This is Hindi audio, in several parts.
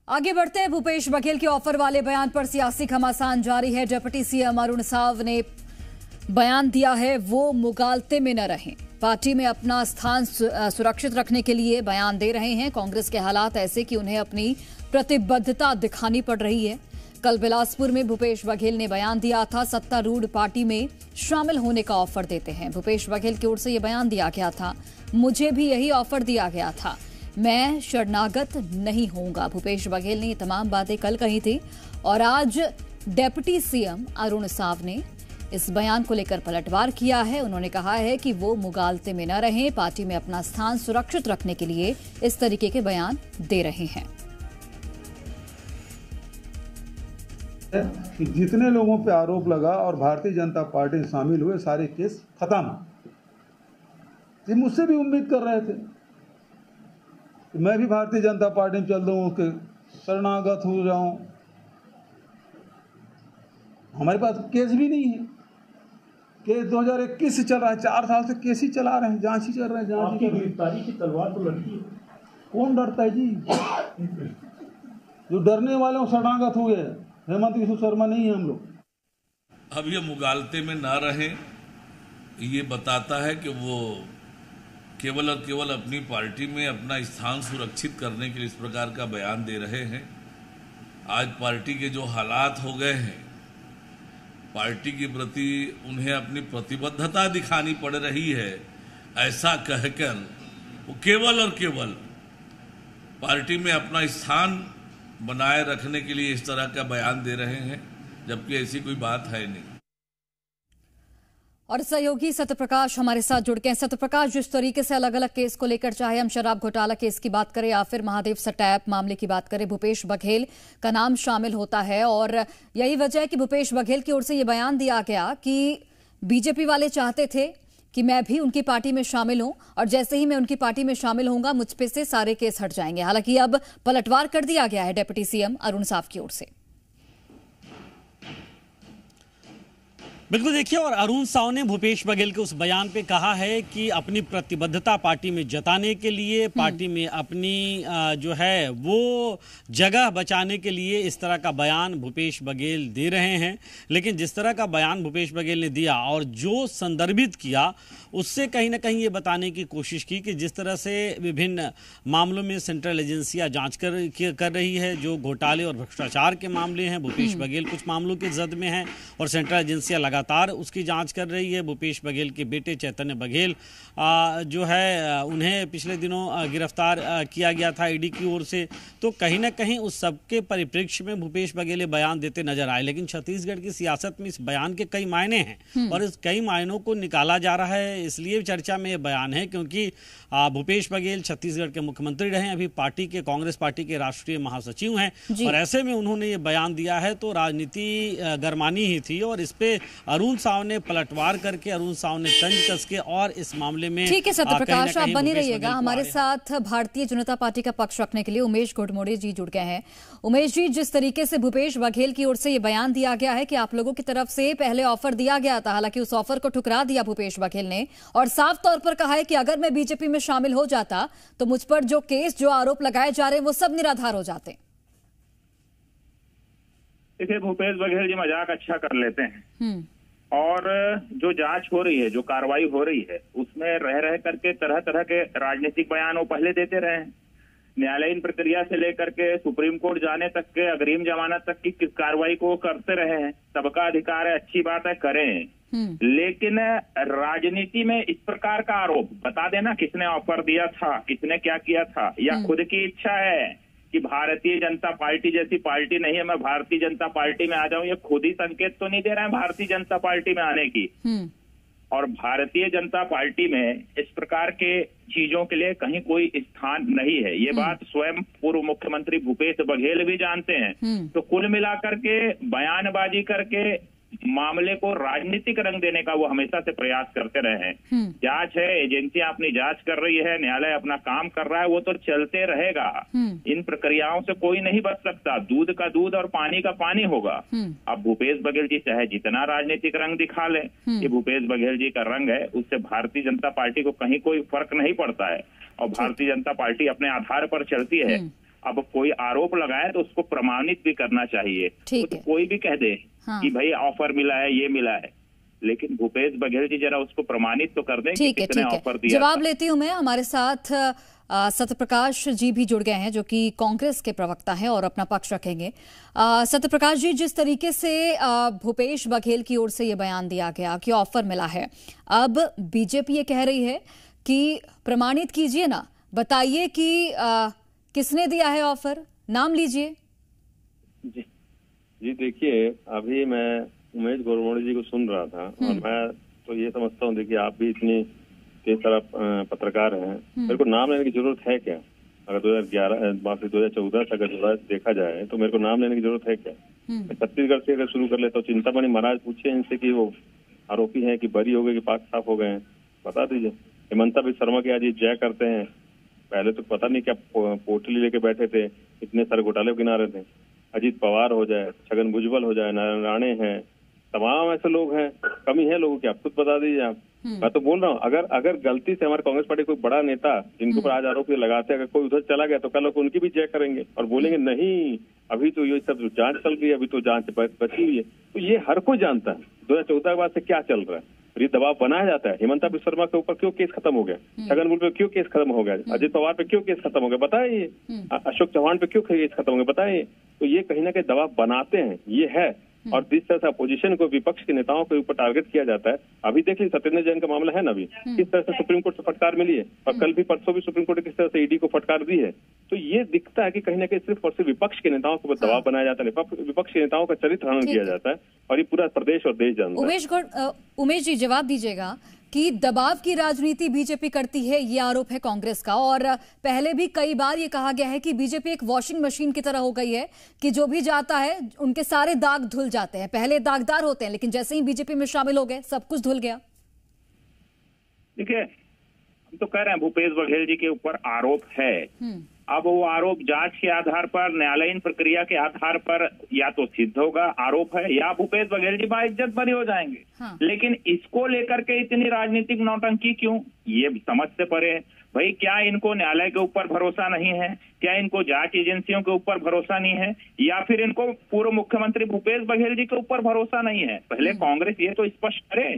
आगे बढ़ते हैं। भूपेश बघेल के ऑफर वाले बयान पर सियासी घमासान जारी है। डिप्टी सीएम अरुण साव ने बयान दिया है वो मुगालते में न रहें, पार्टी में अपना स्थान सुरक्षित रखने के लिए बयान दे रहे हैं। कांग्रेस के हालात ऐसे कि उन्हें अपनी प्रतिबद्धता दिखानी पड़ रही है। कल बिलासपुर में भूपेश बघेल ने बयान दिया था, सत्तारूढ़ पार्टी में शामिल होने का ऑफर देते हैं। भूपेश बघेल की ओर से यह बयान दिया गया था, मुझे भी यही ऑफर दिया गया था, मैं शरणागत नहीं होऊंगा। भूपेश बघेल ने ये तमाम बातें कल कही थी और आज डिप्टी सीएम अरुण साव ने इस बयान को लेकर पलटवार किया है। उन्होंने कहा है कि वो मुगालते में न रहें, पार्टी में अपना स्थान सुरक्षित रखने के लिए इस तरीके के बयान दे रहे हैं। जितने लोगों पे आरोप लगा और भारतीय जनता पार्टी में शामिल हुए, सारे केस खत्म। ये मुझसे भी उम्मीद कर रहे थे कि मैं भी भारतीय जनता पार्टी में चल दूं, कि शरणागत हो जाऊं। हमारे पास केस भी नहीं है। केस 2021 से चल रहा है, 4 साल से केस ही चला रहे हैं, जांच ही चल रहे हैं। जांच ही गिरफ्तारी की तलवार तो लड़की है। कौन डरता है जी? जो डरने वाले वो शरणागत हुए। हेमंत विश्व शर्मा नहीं है हम लोग। अब ये मुगालते में ना रहें, ये बताता है कि वो केवल और केवल अपनी पार्टी में अपना स्थान सुरक्षित करने के लिए इस प्रकार का बयान दे रहे हैं। आज पार्टी के जो हालात हो गए हैं, पार्टी के प्रति उन्हें अपनी प्रतिबद्धता दिखानी पड़ रही है, ऐसा कहकर वो केवल और केवल पार्टी में अपना स्थान बनाए रखने के लिए इस तरह का बयान दे रहे हैं, जबकि ऐसी कोई बात है नहीं। और सहयोगी सत्यप्रकाश हमारे साथ जुड़ गए हैं। सत्यप्रकाश, जिस तरीके से अलग अलग केस को लेकर, चाहे हम शराब घोटाला केस की बात करें या फिर महादेव सटैप मामले की बात करें, भूपेश बघेल का नाम शामिल होता है और यही वजह है कि भूपेश बघेल की ओर से यह बयान दिया गया कि बीजेपी वाले चाहते थे कि मैं भी उनकी पार्टी में शामिल हूं और जैसे ही मैं उनकी पार्टी में शामिल होऊंगा मुझ पे से सारे केस हट जाएंगे। हालांकि अब पलटवार कर दिया गया है डिप्टी सीएम अरुण साव की ओर से। बिल्कुल, देखिए, और अरुण साव ने भूपेश बघेल के उस बयान पे कहा है कि अपनी प्रतिबद्धता पार्टी में जताने के लिए, पार्टी में अपनी जो है वो जगह बचाने के लिए इस तरह का बयान भूपेश बघेल दे रहे हैं। लेकिन जिस तरह का बयान भूपेश बघेल ने दिया और जो संदर्भित किया, उससे कहीं ना कहीं ये बताने की कोशिश की कि जिस तरह से विभिन्न मामलों में सेंट्रल एजेंसियां जांच कर रही है, जो घोटाले और भ्रष्टाचार के मामले हैं, भूपेश बघेल कुछ मामलों की जद में हैं और सेंट्रल एजेंसियां लगातार उसकी जांच कर रही है। भूपेश बघेल के बेटे चैतन्य बघेल जो है उन्हें पिछले दिनों गिरफ्तार किया गया था ईडी की ओर से। तो कहीं ना कहीं उस सबके परिप्रेक्ष्य में भूपेश बघेल ये बयान देते नजर आए। लेकिन छत्तीसगढ़ की सियासत में इस बयान के कई मायने हैं और इस कई मायनों को निकाला जा रहा है। इसलिए चर्चा में ये बयान है क्योंकि भूपेश बघेल छत्तीसगढ़ के मुख्यमंत्री रहे, अभी पार्टी के, कांग्रेस पार्टी के राष्ट्रीय महासचिव हैं और ऐसे में उन्होंने ये बयान दिया है तो राजनीति गरमानी ही थी। और इस पे अरुण साव ने पलटवार करके, अरुण साव ने तंज कस के और इस मामले में ठीक है सत्यप्रकाश, आप बने रहिएगा। हमारे साथ भारतीय जनता पार्टी का पक्ष रखने के लिए उमेश घोड़मोड़े जी जुड़ गए हैं। उमेश जी, जिस तरीके से भूपेश बघेल की ओर से ये बयान दिया गया है कि आप लोगों की तरफ से पहले ऑफर दिया गया था, हालांकि उस ऑफर को ठुकरा दिया भूपेश बघेल ने और साफ तौर पर कहा है कि अगर मैं बीजेपी में शामिल हो जाता तो मुझ पर जो केस, जो आरोप लगाए जा रहे हैं वो सब निराधार हो जाते। देखिए, भूपेश बघेल जी मजाक अच्छा कर लेते हैं और जो जांच हो रही है, जो कार्रवाई हो रही है, उसमें रह रह करके तरह तरह के राजनीतिक बयान वो पहले देते रहे हैं। न्यायालयीन प्रक्रिया से लेकर के सुप्रीम कोर्ट जाने तक के, अग्रिम जमानत तक की कार्रवाई को करते रहे हैं। सबका अधिकार है, अच्छी बात है, करें। लेकिन राजनीति में इस प्रकार का आरोप बता देना किसने ऑफर दिया था, किसने क्या किया था, या खुद की इच्छा है कि भारतीय जनता पार्टी जैसी पार्टी नहीं है, मैं भारतीय जनता पार्टी में आ जाऊं, ये खुद ही संकेत तो नहीं दे रहे हैं भारतीय जनता पार्टी में आने की। और भारतीय जनता पार्टी में इस प्रकार के चीजों के लिए कहीं कोई स्थान नहीं है। ये बात स्वयं पूर्व मुख्यमंत्री भूपेश बघेल भी जानते हैं। तो कुल मिलाकर के बयानबाजी करके मामले को राजनीतिक रंग देने का वो हमेशा से प्रयास करते रहे हैं। जांच है, एजेंसियां अपनी जांच कर रही है, न्यायालय अपना काम कर रहा है, वो तो चलते रहेगा। इन प्रक्रियाओं से कोई नहीं बच सकता। दूध का दूध और पानी का पानी होगा। अब भूपेश बघेल जी चाहे जितना राजनीतिक रंग दिखा ले, ये भूपेश बघेल जी का रंग है, उससे भारतीय जनता पार्टी को कहीं कोई फर्क नहीं पड़ता है। और भारतीय जनता पार्टी अपने आधार पर चलती है। अब कोई आरोप लगाए तो उसको प्रमाणित भी करना चाहिए। तो कोई भी कह दे कि भाई ऑफर मिला है, ये मिला है, लेकिन भूपेश बघेल जी जरा उसको प्रमाणित तो कर दें कि किसने ऑफर दिया। जवाब लेती हूं मैं। हमारे साथ सत्यप्रकाश जी भी जुड़ गए हैं, जो कि कांग्रेस के प्रवक्ता हैं और अपना पक्ष रखेंगे। सत्यप्रकाश जी, जिस तरीके से भूपेश बघेल की ओर से ये बयान दिया गया कि ऑफर मिला है, अब बीजेपी ये कह रही है कि प्रमाणित कीजिए ना, बताइए कि किसने दिया है ऑफर, नाम लीजिए। जी देखिए, अभी मैं उमेश गोरवोणी जी को सुन रहा था और मैं तो ये समझता हूँ, देखिए आप भी इतनी तेज तरफ पत्रकार हैं, मेरे को नाम लेने की जरूरत है क्या? अगर 2014 से अगर देखा जाए तो मेरे को नाम लेने की जरूरत है क्या? मैं छत्तीसगढ़ से अगर शुरू कर लेता हूँ, चिंतामणि महाराज पूछे इनसे कि वो आरोपी हैं कि बरी हो गए कि पाक साफ हो गए हैं, बता दीजिए। हेमंता बिस्वा शर्मा के आज ये जय करते हैं, पहले तो पता नहीं क्या पोटली लेके बैठे थे, इतने सारे घोटाले गिना रहे थे। अजीत पवार हो जाए, छगन भुजबल हो जाए, नारायण राणे हैं, तमाम ऐसे लोग हैं। कमी है लोगों की, आप खुद बता दीजिए। आप मैं तो बोल रहा हूँ, अगर गलती से हमारे कांग्रेस पार्टी कोई बड़ा नेता जिनको पर आज आरोप लगाते हैं, अगर कोई उधर चला गया तो कल लोग उनकी भी जय करेंगे और बोलेंगे नहीं अभी तो ये सब जांच चल रही है, अभी तो जांच बची हुई है। तो ये हर कोई जानता है 2014 के बाद से क्या चल रहा है, ये दबाव बनाया जाता है। हेमंता बिस्वा शर्मा के ऊपर क्यों केस खत्म हो गया, छगन भुजबल पे क्यों केस खत्म हो गया, अजीत पवार पे क्यों केस खत्म हो गया, बताइए। अशोक चौहान पे क्यों केस खत्म हो गया, बताइए। तो ये कहीं ना कहीं दबाव बनाते हैं, ये है। और जिस तरह से अपोजिशन को, विपक्ष के नेताओं के ऊपर टारगेट किया जाता है, अभी देख लीजिए सत्येंद्र जैन का मामला है ना, अभी किस तरह से सुप्रीम कोर्ट से फटकार मिली है, और कल भी परसों भी सुप्रीम कोर्ट ने किस तरह से ईडी को फटकार दी है। तो ये दिखता है कि कहीं ना कहीं सिर्फ और सिर्फ विपक्ष के नेताओं के ऊपर दबाव बनाया जाता है, विपक्ष के नेताओं का चरित्र हनन किया जाता है, और ये पूरा प्रदेश और देश जानता है। उमेश जी, जवाब दीजिएगा कि दबाव की राजनीति बीजेपी करती है, ये आरोप है कांग्रेस का, और पहले भी कई बार ये कहा गया है कि बीजेपी एक वॉशिंग मशीन की तरह हो गई है कि जो भी जाता है उनके सारे दाग धुल जाते हैं। पहले दागदार होते हैं, लेकिन जैसे ही बीजेपी में शामिल हो गए सब कुछ धुल गया। देखिए, हम तो कह रहे हैं भूपेश बघेल जी के ऊपर आरोप है, अब वो आरोप जांच के आधार पर, न्यायालयीन प्रक्रिया के आधार पर या तो सिद्ध होगा आरोप है, या भूपेश बघेल जी बाइज्जत बरी हो जाएंगे। लेकिन इसको लेकर के इतनी राजनीतिक नौटंकी क्यों, ये समझ से परे है। भाई क्या इनको न्यायालय के ऊपर भरोसा नहीं है, क्या इनको जांच एजेंसियों के ऊपर भरोसा नहीं है, या फिर इनको पूर्व मुख्यमंत्री भूपेश बघेल जी के ऊपर भरोसा नहीं है? पहले कांग्रेस ये तो स्पष्ट करे,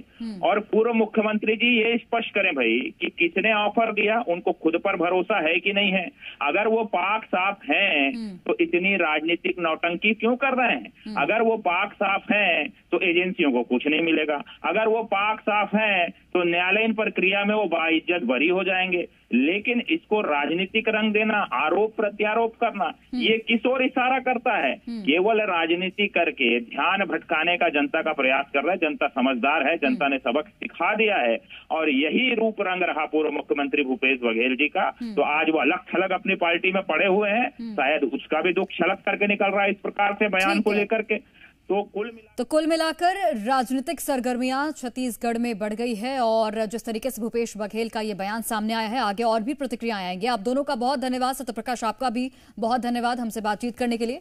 और पूर्व मुख्यमंत्री जी ये स्पष्ट करें भाई कि किसने ऑफर दिया, उनको खुद पर भरोसा है कि नहीं है। अगर वो पाक साफ हैं तो इतनी राजनीतिक नौटंकी क्यों कर रहे हैं? अगर वो पाक साफ हैं तो एजेंसियों को कुछ नहीं मिलेगा, अगर वो पाक साफ हैं तो न्यायालयीन प्रक्रिया में वो बाइज्जत बरी हो जाएंगे। लेकिन इसको राजनीतिक रंग देना, आरोप प्रत्यारोप करना, ये किस ओर इशारा करता है? केवल राजनीति करके ध्यान भटकाने का जनता का प्रयास कर रहा है। जनता समझदार है, जनता ने सबक सिखा दिया है, और यही रूप रंग रहा पूर्व मुख्यमंत्री भूपेश बघेल जी का। तो आज वो अलग थलग अपनी पार्टी में पड़े हुए हैं, शायद उसका भी दुख छलक करके निकल रहा है इस प्रकार से बयान को लेकर के। तो कुल मिलाकर राजनीतिक सरगर्मियां छत्तीसगढ़ में बढ़ गई है, और जिस तरीके से भूपेश बघेल का ये बयान सामने आया है, आगे और भी प्रतिक्रियाएं आएंगी। आप दोनों का बहुत धन्यवाद। सत्यप्रकाश, आपका भी बहुत धन्यवाद हमसे बातचीत करने के लिए।